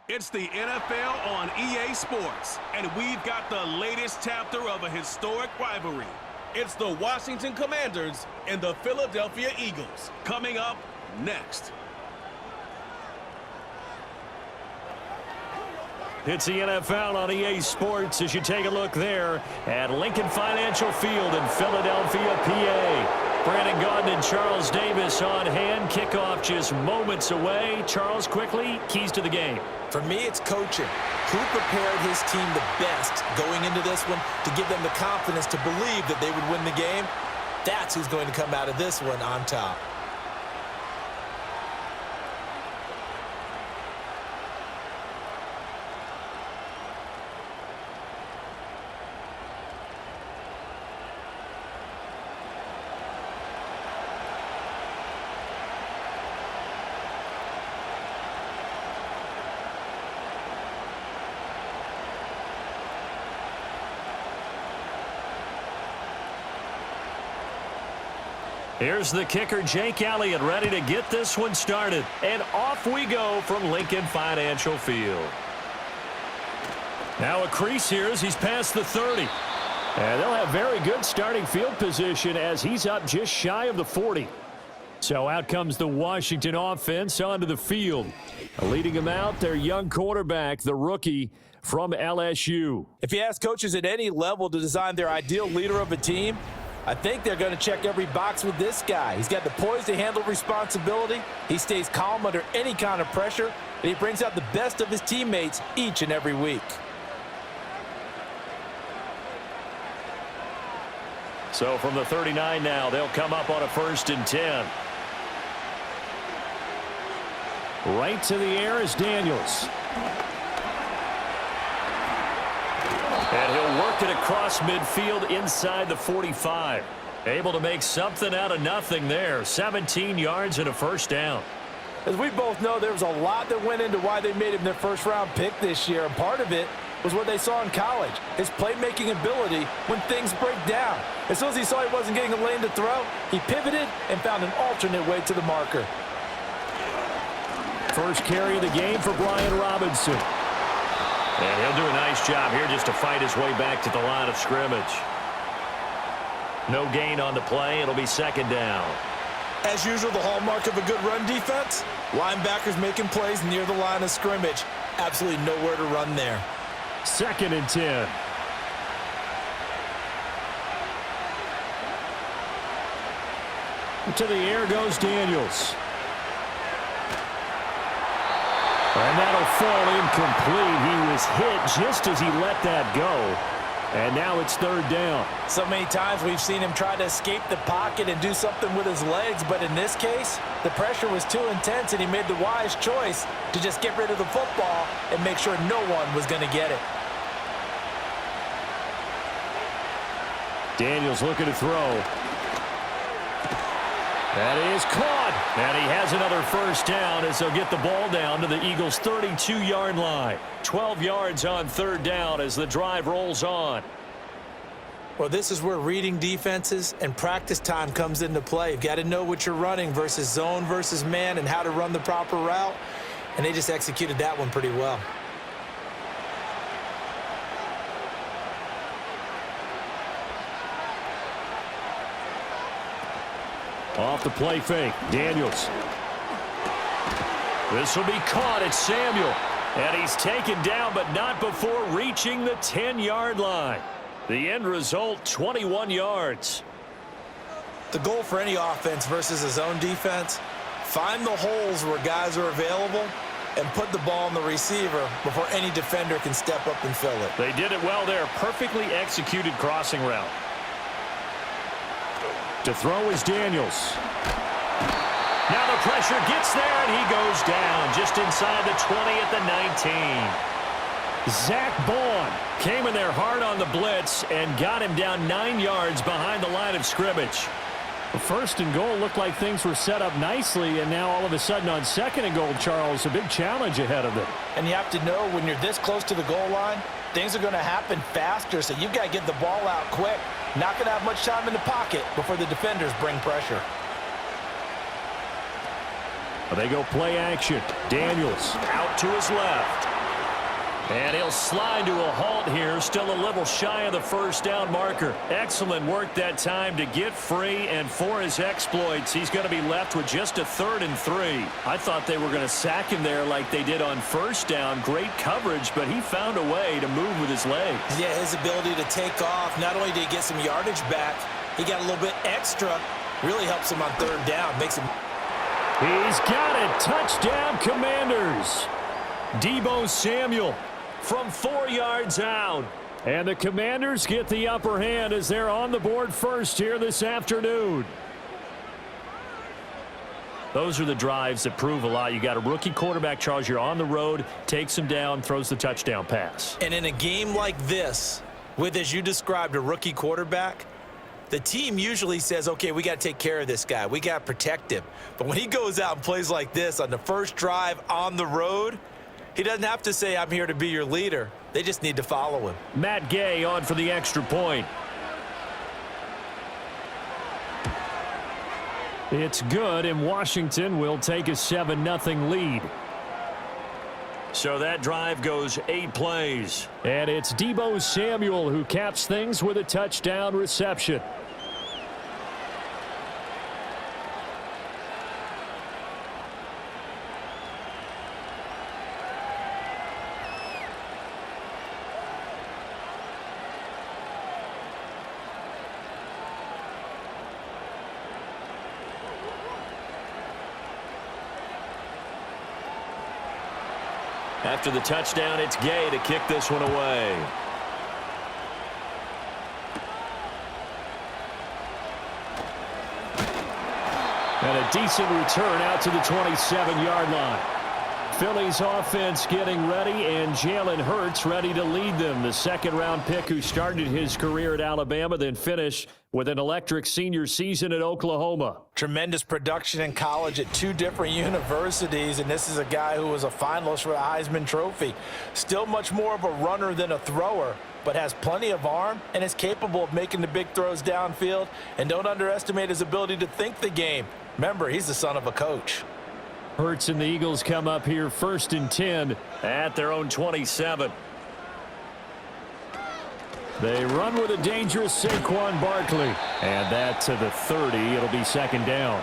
It's the NFL on EA Sports, and we've got the latest chapter of a historic rivalry. It's the Washington Commanders and the Philadelphia Eagles, coming up next. It's the NFL on EA Sports as you take a look there at Lincoln Financial Field in Philadelphia, PA. Brandon Gaudin and Charles Davis on hand. Kickoff just moments away. Charles, quickly, keys to the game. For me, it's coaching. Who prepared his team the best going into this one to give them the confidence to believe that they would win the game? That's who's going to come out of this one on top. Here's the kicker, Jake Elliott, ready to get this one started. And off we go from Lincoln Financial Field. Now a crease here as he's past the 30. And they'll have very good starting field position as he's up just shy of the 40. So out comes the Washington offense onto the field. Leading them out, their young quarterback, the rookie from LSU. If you ask coaches at any level to design their ideal leader of a team, I think they're going to check every box with this guy. He's got the poise to handle responsibility. He stays calm under any kind of pressure, and he brings out the best of his teammates each and every week. So from the 39 now, they'll come up on a 1st and 10. Right to the air is Daniels. And he'll work it across midfield inside the 45. Able to make something out of nothing there. 17 yards and a 1st down. As we both know, there was a lot that went into why they made him their first-round pick this year. And part of it was what they saw in college, his playmaking ability when things break down. As soon as he saw he wasn't getting a lane to throw, he pivoted and found an alternate way to the marker. First carry of the game for Brian Robinson. And he'll do a nice job here just to fight his way back to the line of scrimmage. No gain on the play. It'll be 2nd down. As usual, the hallmark of a good run defense, linebackers making plays near the line of scrimmage. Absolutely nowhere to run there. 2nd and 10. To the air goes Daniels. And that'll fall incomplete. He was hit just as he let that go. And now it's 3rd down. So many times we've seen him try to escape the pocket and do something with his legs. But in this case, the pressure was too intense, and he made the wise choice to just get rid of the football and make sure no one was going to get it. Daniels looking to throw. That is caught. And he has another 1st down as they'll get the ball down to the Eagles' 32-yard line. 12 yards on 3rd down as the drive rolls on. Well, this is where reading defenses and practice time comes into play. You've got to know what you're running versus zone versus man and how to run the proper route. And they just executed that one pretty well. Off the play fake, Daniels. This will be caught at Samuel. And he's taken down, but not before reaching the 10-yard line. The end result, 21 yards. The goal for any offense versus a zone defense, find the holes where guys are available and put the ball on the receiver before any defender can step up and fill it. They did it well there. Perfectly executed crossing route. To throw is Daniels. Now the pressure gets there, and he goes down just inside the 20 at the 19. Zach Bond came in there hard on the blitz and got him down 9 yards behind the line of scrimmage. The 1st and goal looked like things were set up nicely, and now all of a sudden on 2nd and goal, Charles, a big challenge ahead of them. And you have to know when you're this close to the goal line, things are going to happen faster, so you've got to get the ball out quick. Not going to have much time in the pocket before the defenders bring pressure. They go play action. Daniels out to his left. And he'll slide to a halt here, still a little shy of the first down marker. Excellent work that time to get free, and for his exploits, he's going to be left with just a 3rd and 3. I thought they were going to sack him there like they did on first down. Great coverage, but he found a way to move with his legs. Yeah, his ability to take off, not only did he get some yardage back, he got a little bit extra. Really helps him on 3rd down, makes him... He's got it. Touchdown, Commanders. Deebo Samuel from 4 yards out. And the Commanders get the upper hand as they're on the board first here this afternoon. Those are the drives that prove a lot. You got a rookie quarterback, Charles. You're on the road, takes him down, throws the touchdown pass. And in a game like this, with, as you described, a rookie quarterback, the team usually says, okay, we got to take care of this guy. We got to protect him. But when he goes out and plays like this on the first drive on the road, he doesn't have to say, I'm here to be your leader. They just need to follow him. Matt Gay on for the extra point. It's good, and Washington will take a 7-0 lead. So that drive goes 8 plays. And it's Deebo Samuel who caps things with a touchdown reception. After the touchdown, it's Gay to kick this one away. And a decent return out to the 27-yard line. Philly's offense getting ready, and Jalen Hurts ready to lead them. The second-round pick who started his career at Alabama, then finished with an electric senior season at Oklahoma. Tremendous production in college at 2 different universities, and this is a guy who was a finalist for the Heisman Trophy. Still much more of a runner than a thrower, but has plenty of arm and is capable of making the big throws downfield. And don't underestimate his ability to think the game. Remember, he's the son of a coach. Hurts and the Eagles come up here 1st and 10 at their own 27. They run with a dangerous Saquon Barkley. And that to the 30. It'll be 2nd down.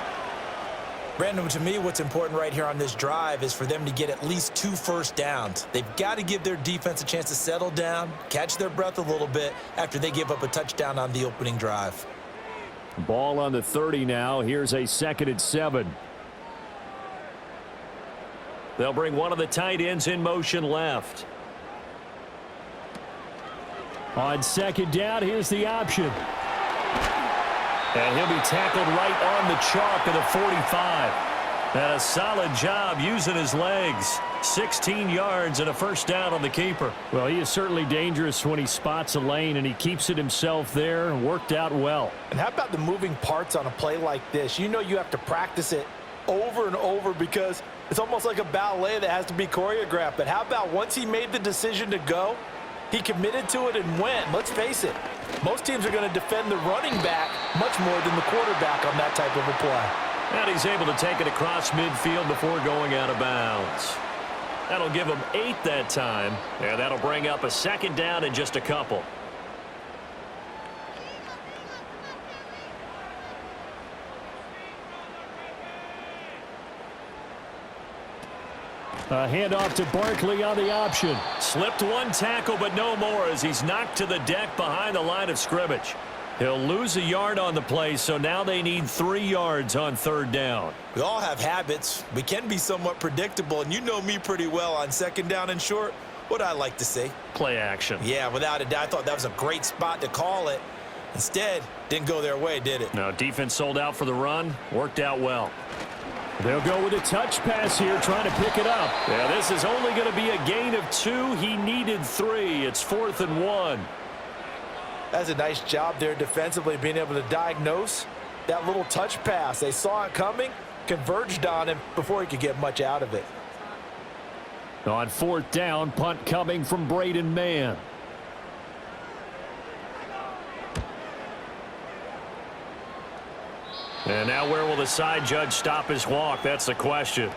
Brandon, to me, what's important right here on this drive is for them to get at least 2 first downs. They've got to give their defense a chance to settle down, catch their breath a little bit after they give up a touchdown on the opening drive. Ball on the 30 now. Here's a 2nd and 7. They'll bring one of the tight ends in motion left. On 2nd down, here's the option. And he'll be tackled right on the chalk of the 45. And a solid job using his legs. 16 yards and a first down on the keeper. Well, he is certainly dangerous when he spots a lane, and he keeps it himself there and worked out well. And how about the moving parts on a play like this? You know you have to practice it over and over because it's almost like a ballet that has to be choreographed. But how about once he made the decision to go, he committed to it and went. Let's face it, most teams are going to defend the running back much more than the quarterback on that type of a play. And he's able to take it across midfield before going out of bounds. That'll give him 8 that time, and that'll bring up a 2nd down in just a couple. A handoff to Barkley on the option. Slipped one tackle, but no more as he's knocked to the deck behind the line of scrimmage. He'll lose a yard on the play, so now they need 3 yards on 3rd down. We all have habits. We can be somewhat predictable, and you know me pretty well on 2nd down and short. What I like to say? Play action. Yeah, without a doubt. I thought that was a great spot to call it. Instead, didn't go their way, did it? No, defense sold out for the run. Worked out well. They'll go with a touch pass here, trying to pick it up. Yeah, this is only going to be a gain of 2. He needed 3. It's 4th and 1. That's a nice job there defensively, being able to diagnose that little touch pass. They saw it coming, converged on him before he could get much out of it. On 4th down, punt coming from Braden Mann. And now where will the side judge stop his walk? That's the question.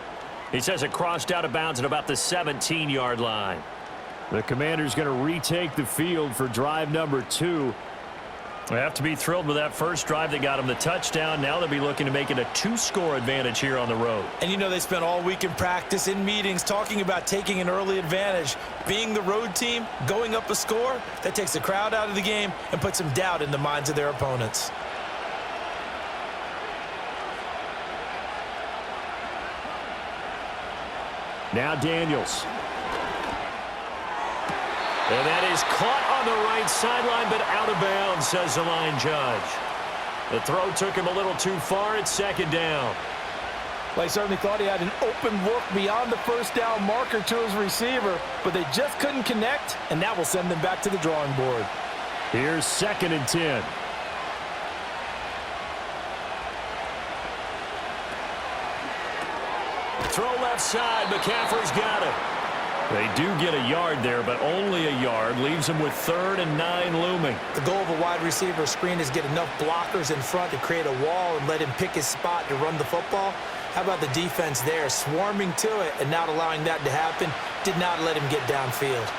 He says it crossed out of bounds at about the 17-yard line. The Commanders going to retake the field for drive number 2. They have to be thrilled with that first drive that got them the touchdown. Now they'll be looking to make it a 2-score advantage here on the road. And you know they spent all week in practice, in meetings, talking about taking an early advantage. Being the road team, going up a score, that takes the crowd out of the game and puts some doubt in the minds of their opponents. Now Daniels. And that is caught on the right sideline, but out of bounds, says the line judge. The throw took him a little too far. It's second down. Well, he certainly thought he had an open look beyond the first down marker to his receiver, but they just couldn't connect, and that will send them back to the drawing board. Here's 2nd and 10. Throw left side. McCaffrey's got it. They do get a yard there, but only a yard. Leaves them with 3rd and 9 looming. The goal of a wide receiver screen is get enough blockers in front to create a wall and let him pick his spot to run the football. How about the defense there, swarming to it and not allowing that to happen? Did not let him get downfield.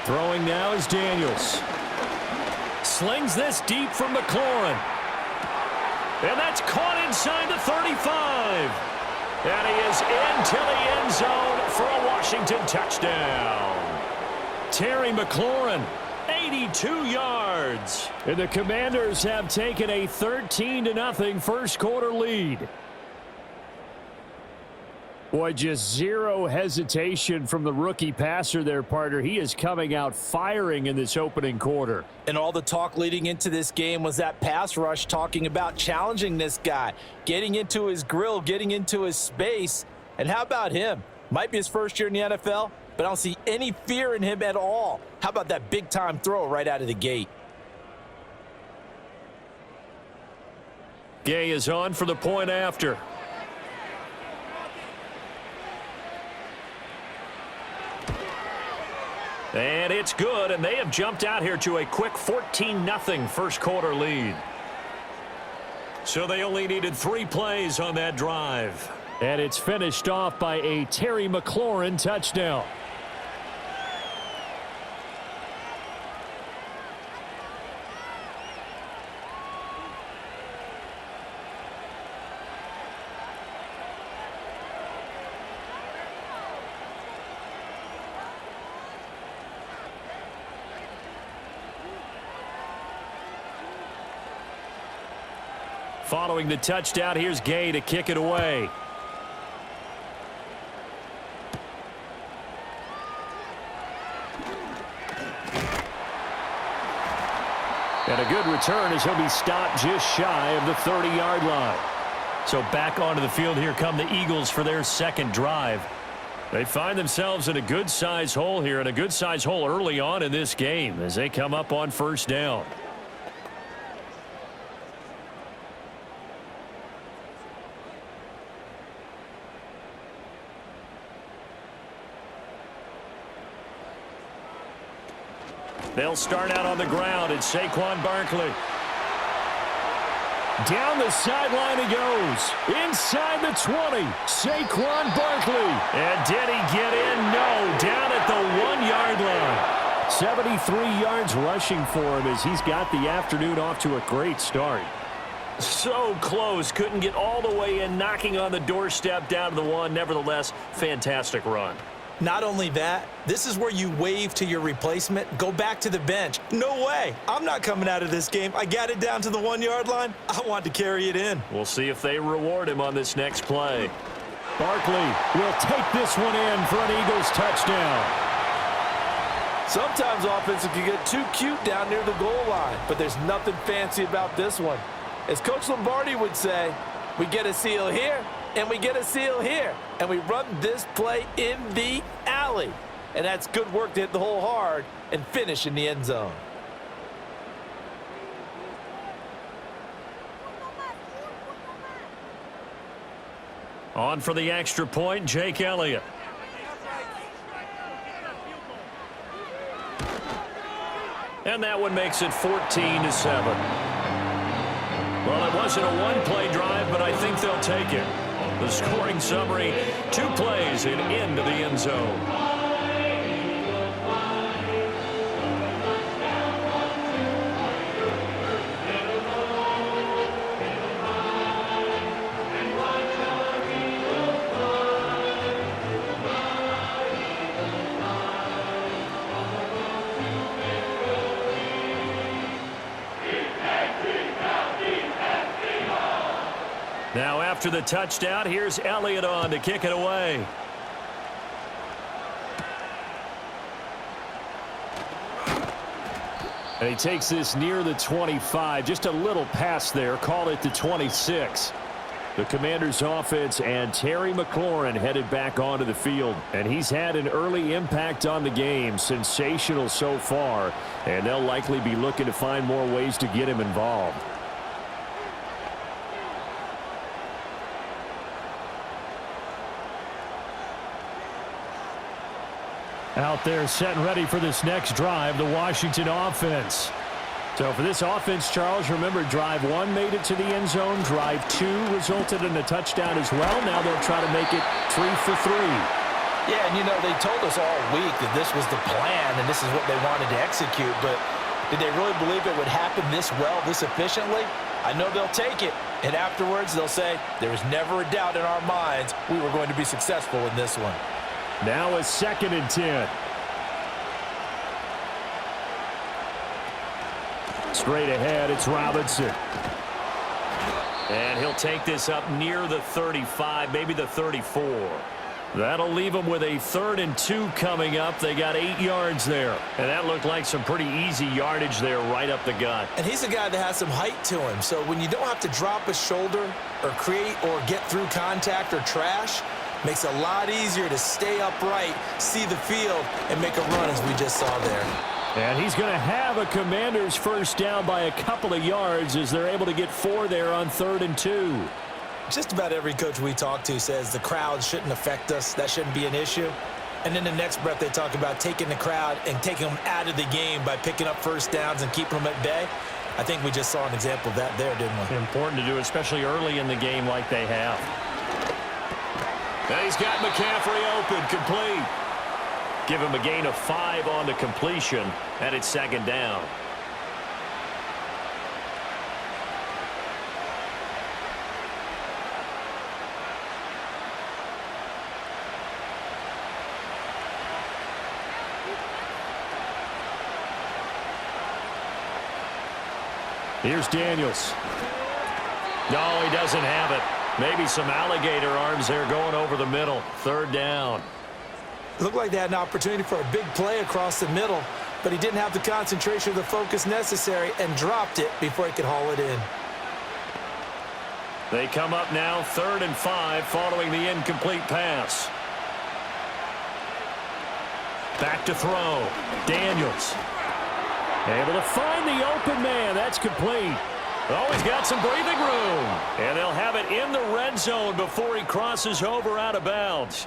Throwing now is Daniels. Slings this deep from McLaurin. And that's caught inside the 35. And he is into the end zone for a Washington touchdown. Terry McLaurin, 82 yards. And the Commanders have taken a 13-0 first-quarter lead. Boy, just zero hesitation from the rookie passer there, partner. He is coming out firing in this opening quarter. And all the talk leading into this game was that pass rush, talking about challenging this guy, getting into his grill, getting into his space. And how about him? Might be his first year in the NFL, but I don't see any fear in him at all. How about that big-time throw right out of the gate? Gay is on for the point after. And it's good, and they have jumped out here to a quick 14-0 first-quarter lead. So they only needed 3 plays on that drive. And it's finished off by a Terry McLaurin touchdown. Following the touchdown, here's Gay to kick it away. And a good return as he'll be stopped just shy of the 30-yard line. So back onto the field, here come the Eagles for their second drive. They find themselves in a good-sized hole here, and a good-sized hole early on in this game as they come up on first down. They'll start out on the ground. It's Saquon Barkley. Down the sideline he goes. Inside the 20. Saquon Barkley. And did he get in? No. Down at the 1-yard line. 73 yards rushing for him as he's got the afternoon off to a great start. So close. Couldn't get all the way in, knocking on the doorstep down to the 1. Nevertheless, fantastic run. Not only that, this is where you wave to your replacement, go back to the bench. No way. I'm not coming out of this game. I got it down to the 1-yard line. I want to carry it in. We'll see if they reward him on this next play. Barkley will take this one in for an Eagles touchdown. Sometimes offenses can get too cute down near the goal line, but there's nothing fancy about this one. As Coach Lombardi would say, we get a seal here, and we get a seal here, and we run this play in the alley. And that's good work to hit the hole hard and finish in the end zone. On for the extra point, Jake Elliott. And that one makes it 14-7. Well, it wasn't a one-play drive, but I think they'll take it. The scoring summary, 2 plays and into the end zone. Now after the touchdown, here's Elliott on to kick it away. And he takes this near the 25. Just a little pass there. Call it the 26. The Commanders' offense and Terry McLaurin headed back onto the field. And he's had an early impact on the game. Sensational so far. And they'll likely be looking to find more ways to get him involved. Out there set and ready for this next drive, the Washington offense. So for this offense, Charles, remember drive 1 made it to the end zone. Drive 2 resulted in a touchdown as well. Now they'll try to make it 3 for 3. Yeah, and you know, they told us all week that this was the plan and this is what they wanted to execute. But did they really believe it would happen this well, this efficiently? I know they'll take it. And afterwards, they'll say, there was never a doubt in our minds we were going to be successful in this one. Now a 2nd and 10. Straight ahead, it's Robinson. And he'll take this up near the 35, maybe the 34. That'll leave them with a 3rd and 2 coming up. They got 8 yards there. And that looked like some pretty easy yardage there right up the gut. And he's a guy that has some height to him. So when you don't have to drop a shoulder or create or get through contact or trash, makes it a lot easier to stay upright, see the field, and make a run as we just saw there. And he's going to have a Commanders first down by a couple of yards as they're able to get 4 there on 3rd and 2. Just about every coach we talk to says the crowd shouldn't affect us. That shouldn't be an issue. And then the next breath they talk about taking the crowd and taking them out of the game by picking up first downs and keeping them at bay. I think we just saw an example of that there, didn't we? Important to do, especially early in the game like they have. Now he's got McCaffrey open, complete. Give him a gain of 5 on the completion, and it's 2nd down. Here's Daniels. No, he doesn't have it. Maybe some alligator arms there going over the middle. 3rd down. Looked like they had an opportunity for a big play across the middle, but he didn't have the concentration or the focus necessary and dropped it before he could haul it in. They come up now 3rd and 5 following the incomplete pass. Back to throw. Daniels. Able to find the open man. That's complete. Oh, he's got some breathing room. And they'll have it in the red zone before he crosses over out of bounds.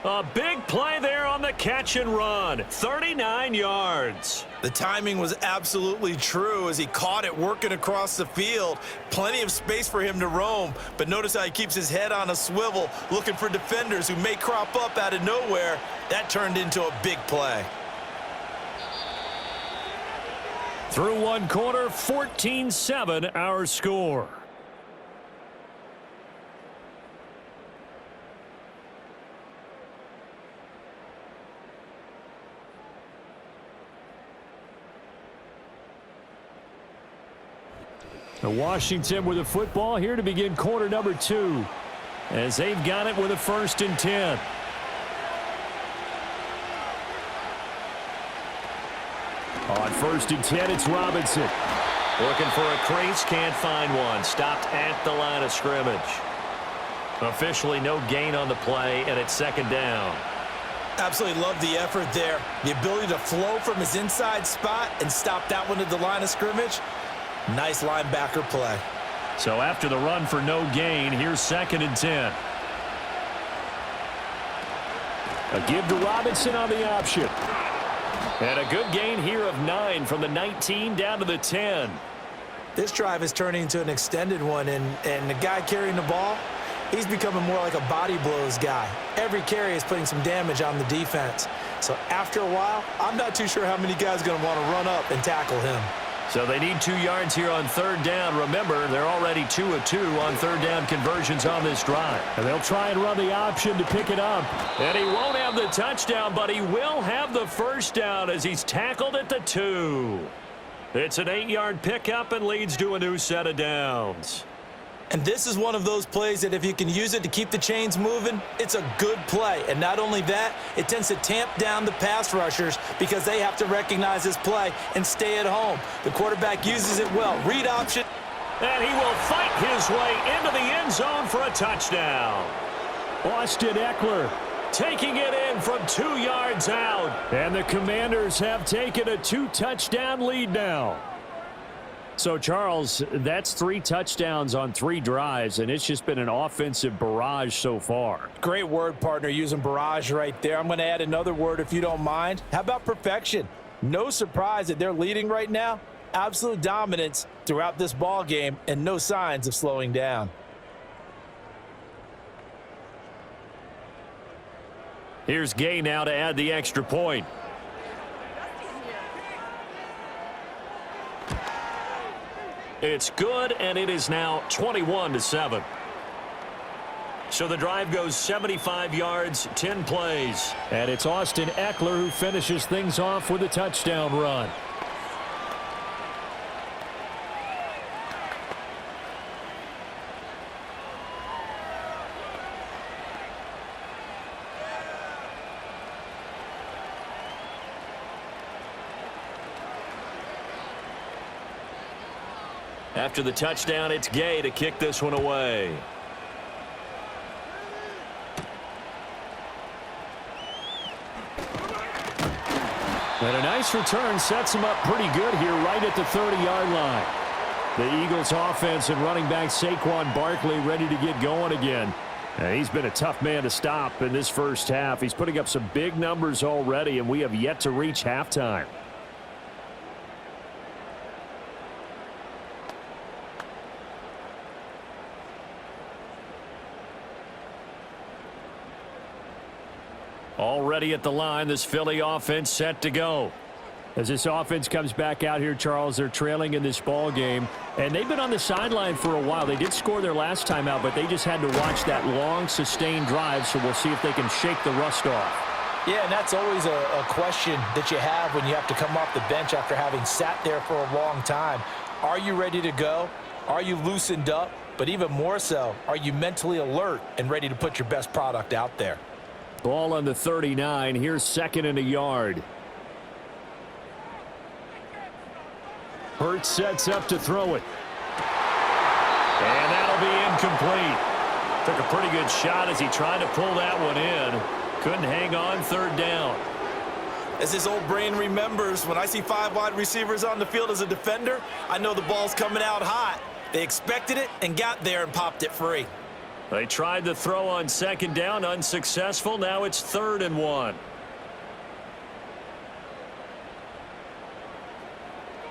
A big play there on the catch and run. 39 yards. The timing was absolutely true as he caught it working across the field. Plenty of space for him to roam. But notice how he keeps his head on a swivel, looking for defenders who may crop up out of nowhere. That turned into a big play. Through 1 quarter, 14-7 our score. Washington with the football here to begin quarter number 2 as they've got it with a 1st and 10. On 1st and 10, it's Robinson. Looking for a crease, can't find one. Stopped at the line of scrimmage. Officially no gain on the play, and it's 2nd down. Absolutely love the effort there. The ability to flow from his inside spot and stop that one at the line of scrimmage. Nice linebacker play. So after the run for no gain, here's 2nd and 10. A give to Robinson on the option. And a good gain here of 9 from the 19 down to the 10. This drive is turning into an extended one, and the guy carrying the ball, he's becoming more like a body blows guy. Every carry is putting some damage on the defense. So after a while, I'm not too sure how many guys are going to want to run up and tackle him. So they need 2 yards here on third down. Remember, they're already 2 of 2 on third down conversions on this drive. And they'll try and run the option to pick it up. And he won't have the touchdown, but he will have the first down as he's tackled at the 2. It's an 8-yard pickup and leads to a new set of downs. And this is one of those plays that if you can use it to keep the chains moving, it's a good play. And not only that, it tends to tamp down the pass rushers because they have to recognize this play and stay at home. The quarterback uses it well. Read option. And he will fight his way into the end zone for a touchdown. Austin Eckler taking it in from 2 yards out. And the Commanders have taken a 2-touchdown lead now. So, Charles, that's 3 touchdowns on 3 drives, and it's just been an offensive barrage so far. Great word, partner, using barrage right there. I'm going to add another word if you don't mind. How about perfection? No surprise that they're leading right now. Absolute dominance throughout this ball game and no signs of slowing down. Here's Gay now to add the extra point. It's good, and it is now 21-7. So the drive goes 75 yards, 10 plays. And it's Austin Eckler who finishes things off with a touchdown run. After the touchdown, it's Gay to kick this one away. And a nice return sets him up pretty good here right at the 30-yard line. The Eagles offense and running back Saquon Barkley ready to get going again. He's been a tough man to stop in this first half. He's putting up some big numbers already, and we have yet to reach halftime. Already at the line, this Philly offense set to go. As this offense comes back out here, Charles, they're trailing in this ball game, and they've been on the sideline for a while. They did score their last time out, but they just had to watch that long, sustained drive, so we'll see if they can shake the rust off. Yeah, and that's always a question that you have when you have to come off the bench after having sat there for a long time. Are you ready to go? Are you loosened up? But even more so, are you mentally alert and ready to put your best product out there? Ball on the 39. Here's 2nd and a yard. Hurts sets up to throw it. And that'll be incomplete. Took a pretty good shot as he tried to pull that one in. Couldn't hang on 3rd down. As his old brain remembers, when I see 5 wide receivers on the field as a defender, I know the ball's coming out hot. They expected it and got there and popped it free. They tried the throw on 2nd down, unsuccessful. Now it's 3rd and 1.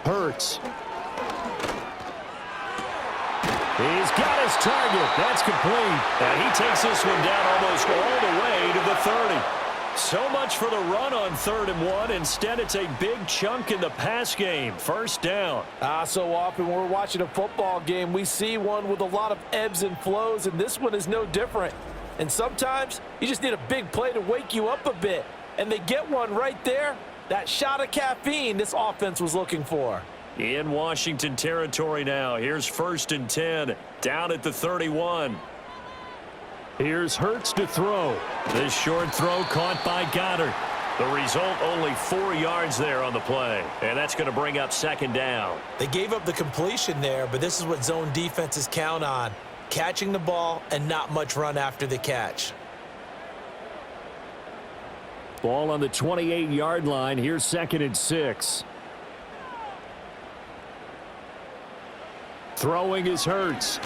Hurts. He's got his target. That's complete. And he takes this one down almost all the way to the 30. So much for the run on 3rd and 1. Instead, it's a big chunk in the pass game. 1st down. So often when we're watching a football game, we see one with a lot of ebbs and flows, and this one is no different. And sometimes you just need a big play to wake you up a bit. And they get one right there. That shot of caffeine this offense was looking for. In Washington territory now. Here's 1st and 10. Down at the 31. Here's Hurts to throw. This short throw caught by Goddard. The result, only 4 yards there on the play. And that's going to bring up 2nd down. They gave up the completion there, but this is what zone defenses count on. Catching the ball and not much run after the catch. Ball on the 28-yard line. Here's 2nd and 6. Throwing is Hurts.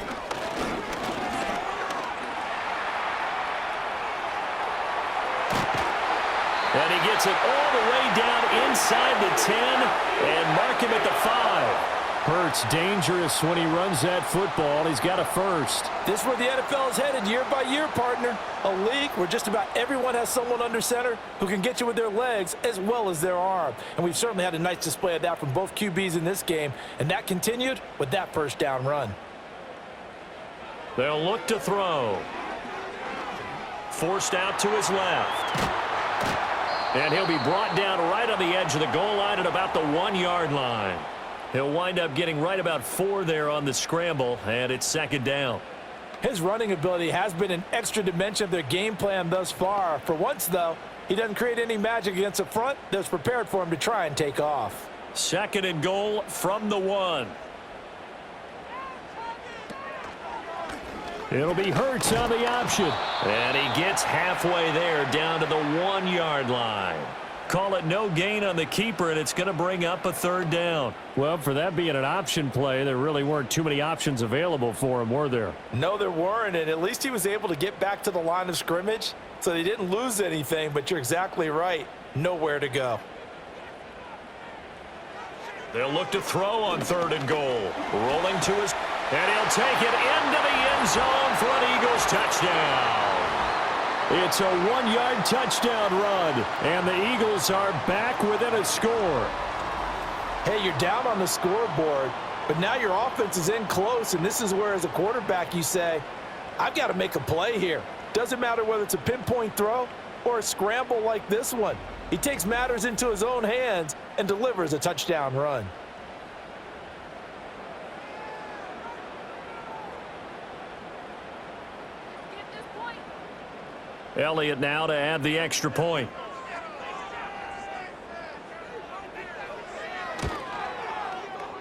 And he gets it all the way down inside the 10 and mark him at the 5. Hurts dangerous when he runs that football. He's got a first. This is where the NFL is headed year by year, partner. A league where just about everyone has someone under center who can get you with their legs as well as their arm. And we've certainly had a nice display of that from both QBs in this game, and that continued with that first down run. They'll look to throw. Forced out to his left. And he'll be brought down right on the edge of the goal line at about the 1-yard line. He'll wind up getting right about 4 there on the scramble, and it's second down. His running ability has been an extra dimension of their game plan thus far. For once, though, he doesn't create any magic against the front that's prepared for him to try and take off. Second and goal from the 1. It'll be Hurts on the option. And he gets halfway there down to the 1-yard line. Call it no gain on the keeper, and it's going to bring up a third down. Well, for that being an option play, there really weren't too many options available for him, were there? No, there weren't, and at least he was able to get back to the line of scrimmage, so they didn't lose anything, but you're exactly right. Nowhere to go. They'll look to throw on third and goal. Rolling to his... And he'll take it into the end zone for an Eagles touchdown. It's a 1-yard touchdown run, and the Eagles are back within a score. Hey, you're down on the scoreboard, but now your offense is in close, and this is where, as a quarterback, you say, I've got to make a play here. Doesn't matter whether it's a pinpoint throw or a scramble like this one. He takes matters into his own hands and delivers a touchdown run. Elliott now to add the extra point.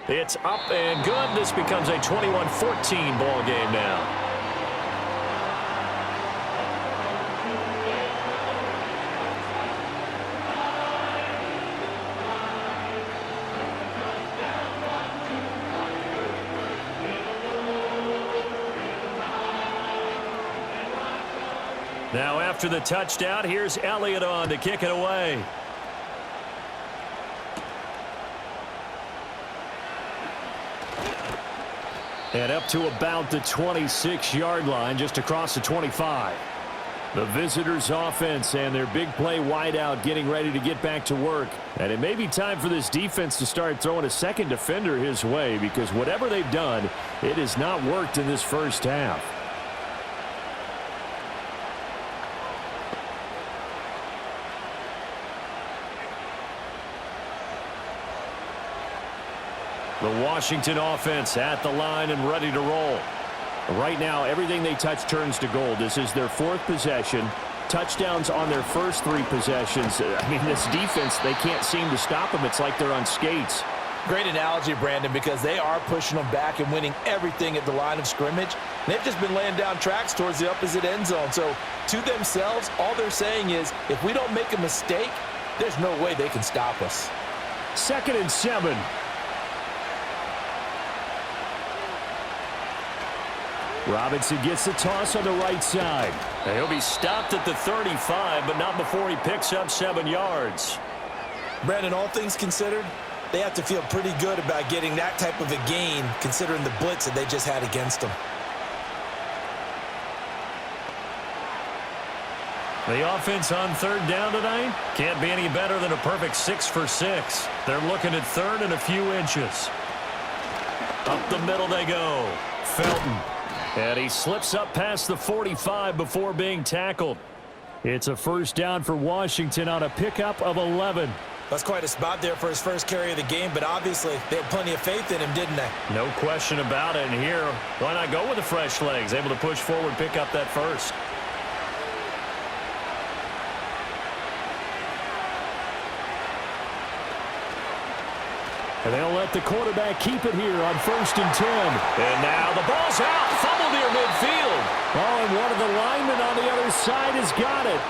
It's up and good. This becomes a 21-14 ball game now. Now after the touchdown, here's Elliott on to kick it away. And up to about the 26-yard line, just across the 25. The visitors' offense and their big play wideout getting ready to get back to work. And it may be time for this defense to start throwing a second defender his way, because whatever they've done, it has not worked in this first half. The Washington offense at the line and ready to roll. Right now, everything they touch turns to gold. This is their 4th possession. Touchdowns on their first 3 possessions. I mean, this defense, they can't seem to stop them. It's like they're on skates. Great analogy, Brandon, because they are pushing them back and winning everything at the line of scrimmage. They've just been laying down tracks towards the opposite end zone. So, to themselves, all they're saying is, if we don't make a mistake, there's no way they can stop us. 2nd and 7. Robinson gets the toss on the right side. He'll be stopped at the 35, but not before he picks up 7 yards. Brandon, all things considered, they have to feel pretty good about getting that type of a gain, considering the blitz that they just had against them. The offense on third down tonight can't be any better than a perfect 6 for 6. They're looking at third and a few inches. Up the middle they go. Felton. And he slips up past the 45 before being tackled. It's a first down for Washington on a pickup of 11. That's quite a spot there for his first carry of the game, but obviously they had plenty of faith in him, didn't they? No question about it. And here, why not go with the fresh legs? Able to push forward, pick up that first. And they'll let the quarterback keep it here on 1st and 10. And now the ball's out. Fumble near midfield. Oh, and one of the linemen on the other side has got it.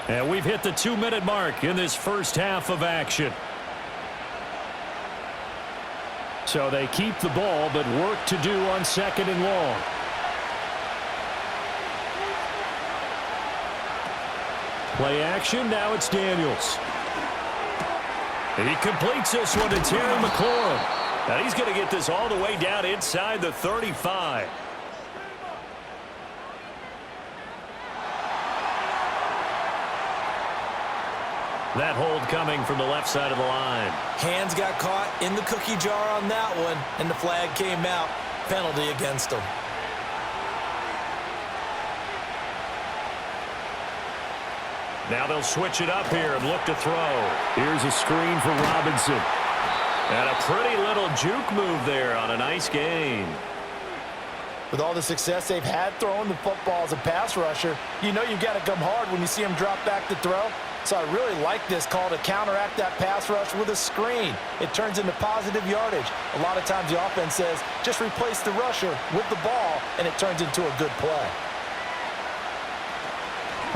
And we've hit the 2-minute mark in this first half of action. So they keep the ball, but work to do on 2nd and long. Play action, now it's Daniels. And he completes this one to Terry McLaurin. Now he's going to get this all the way down inside the 35. That hold coming from the left side of the line. Hands got caught in the cookie jar on that one, and the flag came out. Penalty against him. Now they'll switch it up here and look to throw. Here's a screen for Robinson. And a pretty little juke move there on a nice gain. With all the success they've had throwing the football as a pass rusher, you know you've got to come hard when you see him drop back to throw. So I really like this call to counteract that pass rush with a screen. It turns into positive yardage. A lot of times the offense says, just replace the rusher with the ball, and it turns into a good play.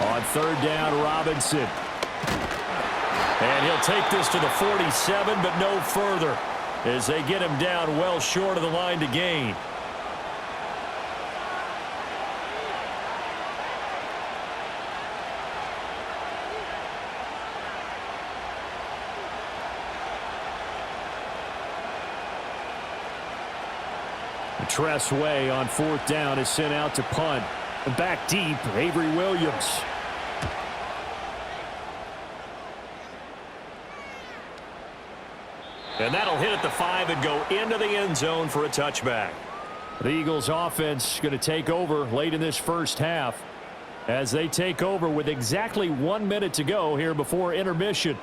On 3rd down, Robinson. And he'll take this to the 47, but no further, as they get him down well short of the line to gain. Tress Way on 4th down is sent out to punt. Back deep, Avery Williams. And that'll hit at the 5 and go into the end zone for a touchback. The Eagles offense going to take over late in this first half as they take over with exactly 1 minute to go here before intermission.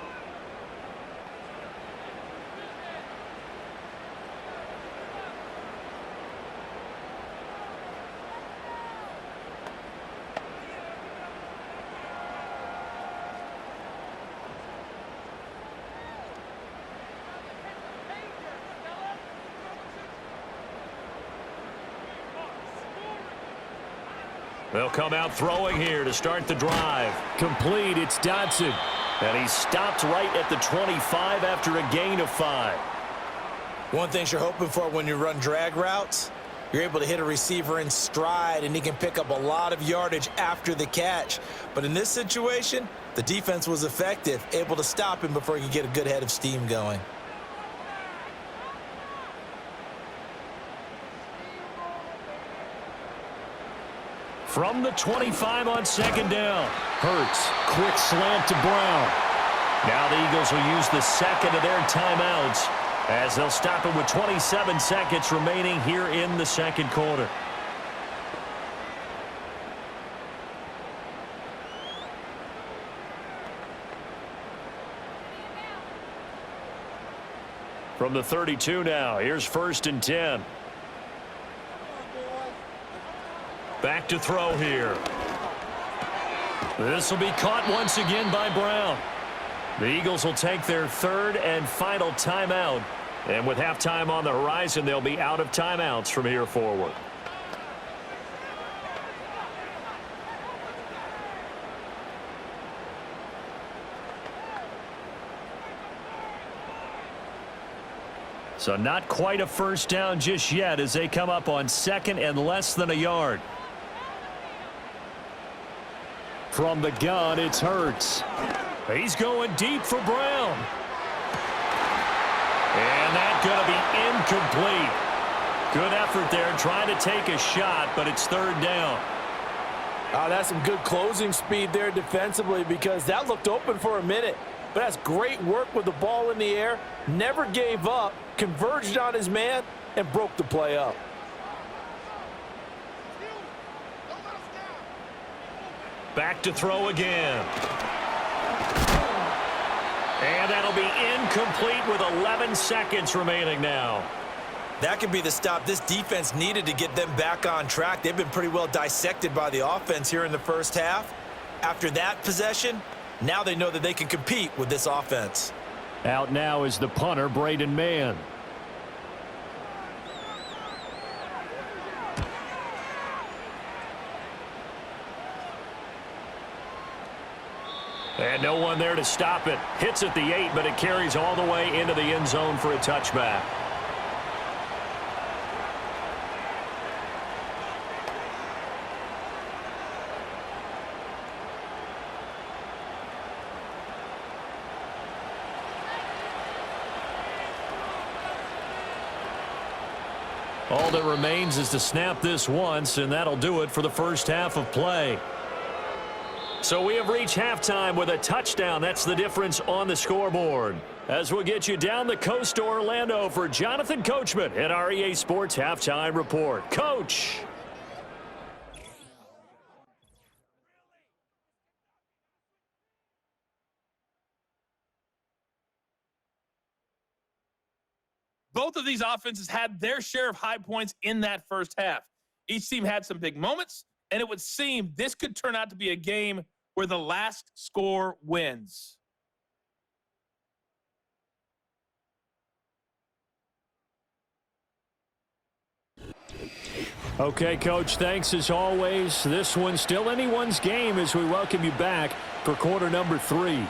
They'll come out throwing here to start the drive. Complete, it's Dodson. And he stopped right at the 25 after a gain of 5. One thing you're hoping for when you run drag routes, you're able to hit a receiver in stride, and he can pick up a lot of yardage after the catch. But in this situation, the defense was effective, able to stop him before he could get a good head of steam going. From the 25 on 2nd down. Hurts, quick slant to Brown. Now the Eagles will use the 2nd of their timeouts as they'll stop it with 27 seconds remaining here in the 2nd quarter. From the 32 now, here's 1st and 10. Back to throw here. This will be caught once again by Brown. The Eagles will take their 3rd and final timeout. And with halftime on the horizon, they'll be out of timeouts from here forward. So not quite a first down just yet as they come up on 2nd and less than a yard. From the gun, it's Hurts. He's going deep for Brown. And that's going to be incomplete. Good effort there trying to take a shot, but it's 3rd down. That's some good closing speed there defensively, because that looked open for a minute. But that's great work with the ball in the air. Never gave up, converged on his man, and broke the play up. Back to throw again. And that'll be incomplete with 11 seconds remaining now. That could be the stop this defense needed to get them back on track. They've been pretty well dissected by the offense here in the first half. After that possession, now they know that they can compete with this offense. Out now is the punter, Braden Mann. And no one there to stop it. Hits at the 8, but it carries all the way into the end zone for a touchback. All that remains is to snap this once, and that'll do it for the first half of play. So we have reached halftime with a touchdown. That's the difference on the scoreboard. As we'll get you down the coast to Orlando for Jonathan Coachman at our EA Sports Halftime Report. Coach! Both of these offenses had their share of high points in that first half. Each team had some big moments, and it would seem this could turn out to be a game where the last score wins. Okay, Coach, thanks as always. This one's still anyone's game as we welcome you back for quarter number 3.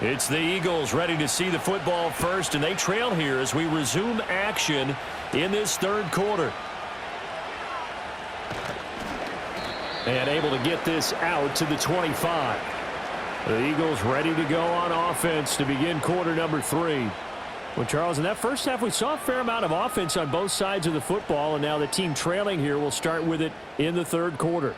It's the Eagles ready to see the football first, and they trail here as we resume action in this third quarter. And able to get this out to the 25. The Eagles ready to go on offense to begin quarter number 3. Well, Charles, in that first half, we saw a fair amount of offense on both sides of the football, and now the team trailing here will start with it in the third quarter.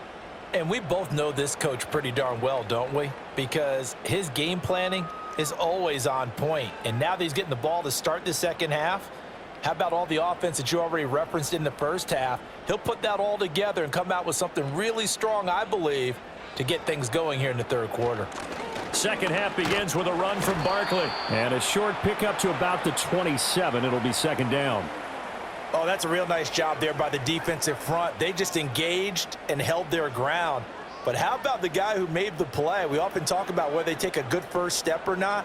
And we both know this coach pretty darn well, don't we? Because his game planning is always on point. And now that he's getting the ball to start the second half, how about all the offense that you already referenced in the first half? He'll put that all together and come out with something really strong, I believe, to get things going here in the third quarter. Second half begins with a run from Barkley. And a short pickup to about the 27. It'll be second down. Oh, that's a real nice job there by the defensive front. They just engaged and held their ground. But how about the guy who made the play? We often talk about whether they take a good first step or not.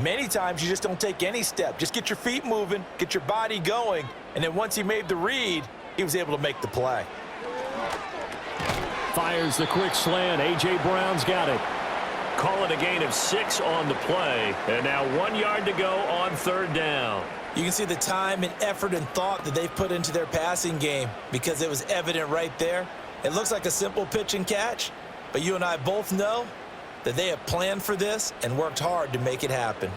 Many times you just don't take any step. Just get your feet moving, get your body going, and then once he made the read, he was able to make the play. Fires the quick slant. A.J. Brown's got it. Call it a gain of 6 on the play. And now 1 yard to go on third down. You can see the time and effort and thought that they've put into their passing game because it was evident right there. It looks like a simple pitch and catch, but you and I both know that they have planned for this and worked hard to make it happen.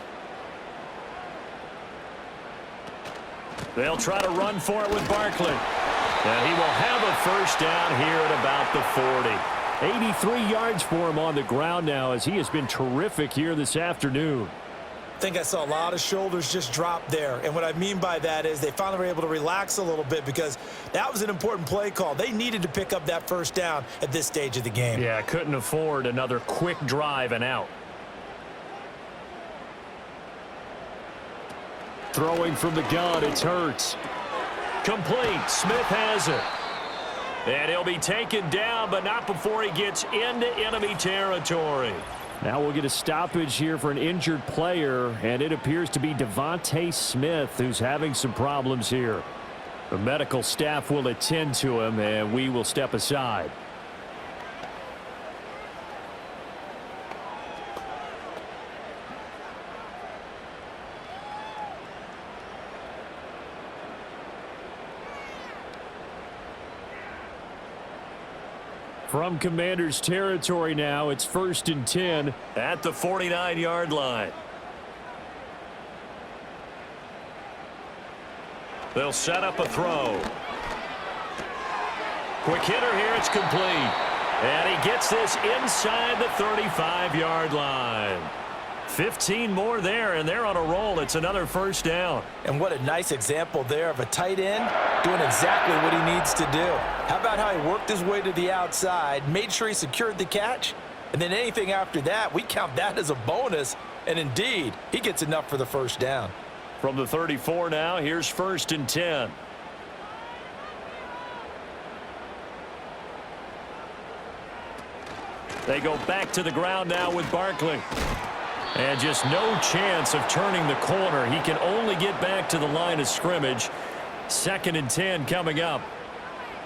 They'll try to run for it with Barkley. And he will have a first down here at about the 40. 83 yards for him on the ground now as he has been terrific here this afternoon. I think I saw a lot of shoulders just drop there. And what I mean by that is they finally were able to relax a little bit because that was an important play call. They needed to pick up that first down at this stage of the game. Yeah, couldn't afford another quick drive and out. Throwing from the gun, it's Hurts. Complete. Smith has it. And he'll be taken down, but not before he gets into enemy territory. Now we'll get a stoppage here for an injured player, and it appears to be Devontae Smith who's having some problems here. The medical staff will attend to him, and we will step aside. From Commander's territory now, it's 1st and 10. At the 49-yard line. They'll set up a throw. Quick hitter here, it's complete. And he gets this inside the 35-yard line. 15 more there, and they're on a roll. It's another first down. And what a nice example there of a tight end doing exactly what he needs to do. How about how he worked his way to the outside, made sure he secured the catch, and then anything after that, we count that as a bonus. And indeed, he gets enough for the first down. From the 34 now, here's 1st and 10. They go back to the ground now with Barkley. And just no chance of turning the corner. He can only get back to the line of scrimmage. 2nd and 10 coming up.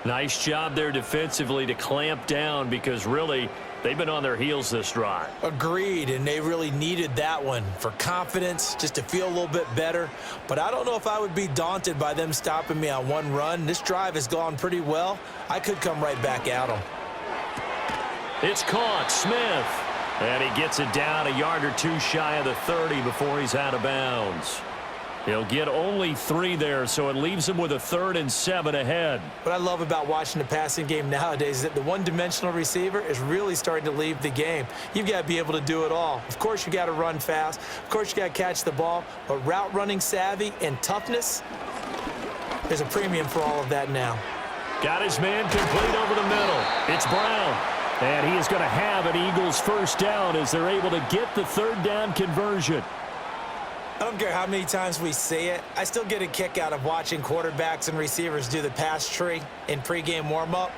Nice job there defensively to clamp down because really they've been on their heels this drive. Agreed, and they really needed that one for confidence, just to feel a little bit better. But I don't know if I would be daunted by them stopping me on one run. This drive has gone pretty well. I could come right back at them. It's caught. Smith. And he gets it down a yard or two shy of the 30 before he's out of bounds. He'll get only 3 there, so it leaves him with a 3rd and 7 ahead. What I love about watching the passing game nowadays is that the one-dimensional receiver is really starting to leave the game. You've got to be able to do it all. Of course, you got to run fast. Of course, you got to catch the ball. But route running savvy and toughness, there's a premium for all of that now. Got his man complete over the middle. It's Brown. And he is going to have an Eagles first down as they're able to get the 3rd down conversion. I don't care how many times we see it. I still get a kick out of watching quarterbacks and receivers do the pass tree in pregame warm-up.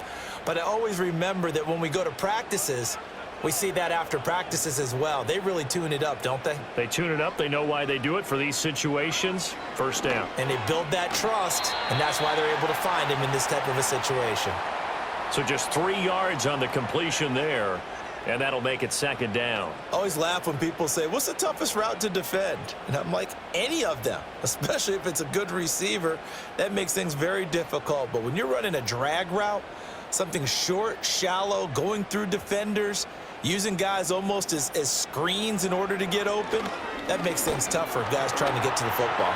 But I always remember that when we go to practices, we see that after practices as well. They really tune it up, don't they? They tune it up. They know why they do it for these situations. First down. And they build that trust, and that's why they're able to find him in this type of a situation. So just 3 yards on the completion there, and that'll make it 2nd down. I always laugh when people say, what's the toughest route to defend? And I'm like, any of them, especially if it's a good receiver. That makes things very difficult. But when you're running a drag route, something short, shallow, going through defenders, using guys almost as screens in order to get open, that makes things tougher for guys trying to get to the football.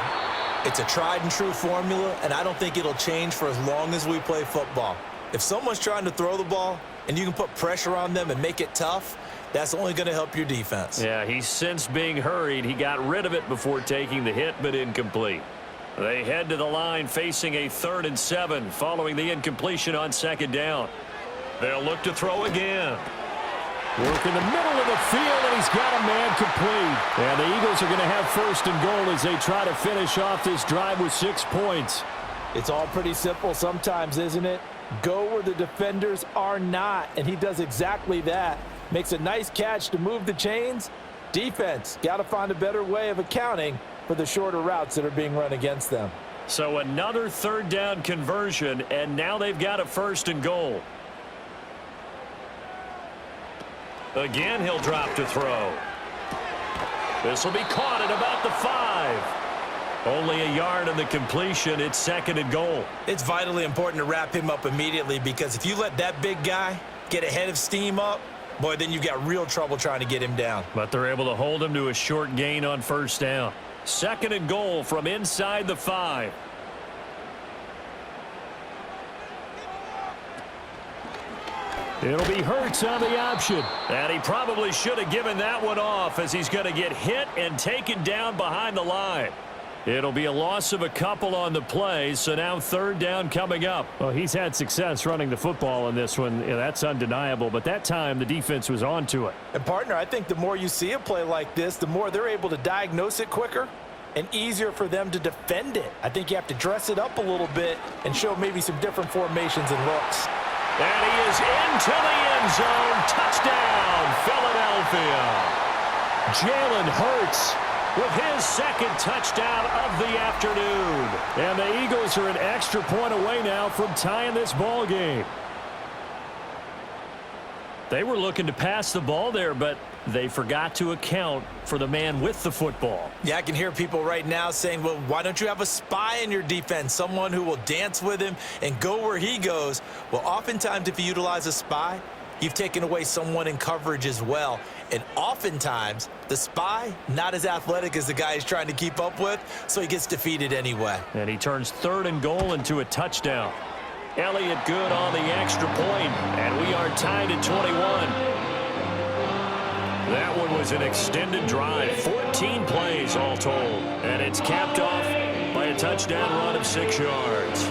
It's a tried and true formula, and I don't think it'll change for as long as we play football. If someone's trying to throw the ball and you can put pressure on them and make it tough, that's only going to help your defense. Yeah, he's since being hurried. He got rid of it before taking the hit, but incomplete. They head to the line facing a 3rd and 7 following the incompletion on 2nd down. They'll look to throw again. Work in the middle of the field, and he's got a man complete. And the Eagles are going to have 1st and goal as they try to finish off this drive with 6 points. It's all pretty simple sometimes, isn't it? Go where the defenders are not, and he does exactly that. Makes a nice catch to move the chains. Defense, got to find a better way of accounting for the shorter routes that are being run against them. So another 3rd down conversion, and now they've got a 1st and goal. Again, he'll drop to throw. This will be caught at about the 5. Only a yard on the completion. It's 2nd and goal. It's vitally important to wrap him up immediately because if you let that big guy get ahead of steam up, boy, then you've got real trouble trying to get him down. But they're able to hold him to a short gain on 1st down. 2nd and goal from inside the 5. It'll be Hurts on the option. And he probably should have given that one off as he's going to get hit and taken down behind the line. It'll be a loss of a couple on the play, so now 3rd down coming up. Well, he's had success running the football in this one. Yeah, that's undeniable, but that time the defense was on to it. And, partner, I think the more you see a play like this, the more they're able to diagnose it quicker and easier for them to defend it. I think you have to dress it up a little bit and show maybe some different formations and looks. And he is into the end zone. Touchdown, Philadelphia. Jalen Hurts with his 2nd touchdown of the afternoon. And the Eagles are an extra point away now from tying this ball game. They were looking to pass the ball there, but they forgot to account for the man with the football. Yeah, I can hear people right now saying, well, why don't you have a spy in your defense, someone who will dance with him and go where he goes? Well, oftentimes if you utilize a spy, you've taken away someone in coverage as well. And oftentimes, the spy, not as athletic as the guy he's trying to keep up with, so he gets defeated anyway. And he turns 3rd and goal into a touchdown. Elliott good on the extra point, and we are tied at 21. That one was an extended drive, 14 plays all told. And it's capped off by a touchdown run of 6 yards.